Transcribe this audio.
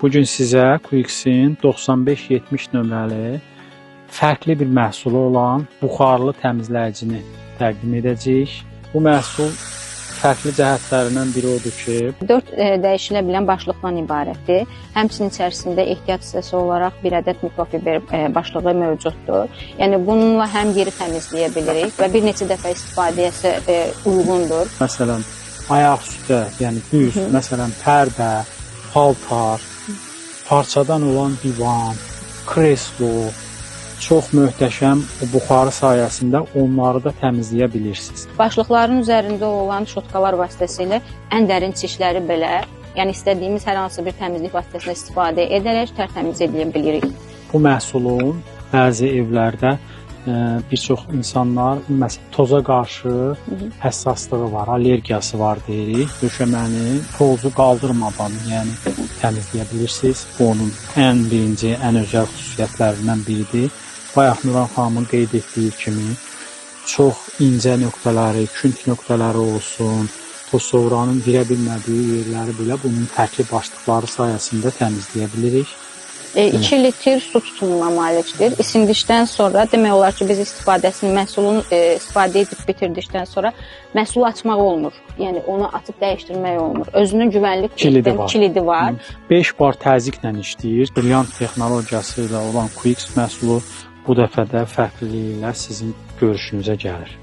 Bugün sizə Quix'in 9570 nömrəli fərqli bir məhsulu olan buxarlı təmizləyicini təqdim edəcəyik. Bu məhsul fərqli cəhətlərindən biri odur ki, 4 dəyişilə bilən başlıqdan ibarətdir. Həmçinin içərisində ehtiyat hissəsi olaraq bir ədəd mikrofiber başlığı mövcuddur. Yəni bununla həm yeri təmizləyə bilirik və bir neçə dəfə istifadəyə uyğundur. Məsələn, ayaq üstə, yəni düz, məsələn, pərdə, paltar, parçadan olan divan, kreslo, çox möhtəşəm buxarı sayəsində onları da təmizləyə bilirsiniz. Başlıqların üzərində olan şotkalar vasitəsilə ən dərin çişləri belə, yəni istədiyimiz hər hansı bir təmizlik vasitəsində istifadə edərək tərtəmiz edə bilirik. Bu məhsulun bəzi evlərdə bir çox insanlar məsələn toza qarşı həssaslığı var, allergiyası var deyirik. Döşəməni tozu qaldırmadan, yəni təmizləyə bilirsiniz. Bu onun ən birinci, ən özəl xüsusiyyətlərindən biridir. Bayaq Nuran xanımın qeyd etdiyi kimi çox incə nöqtələri, künt nöqtələri olsun, toz sovranın girə bilmədiyi yerləri belə bunun fərqli başlıqları sayəsində təmizləyə bilirik. 2 litr su tutumuna malikdir. İsindikdən sonra demək olar ki, biz məhsulun istifadə edib bitirdikdən sonra məhsulu açmaq olmur. Yəni onu açıb dəyişdirmək olmur. Özünün güvənlik kilidi var. 5 bar təzyiqlə işləyir. Brilliant texnologiyası ilə olan Quix məhsulu bu dəfə də fərqliliklə sizin görüşünüzə gəlir.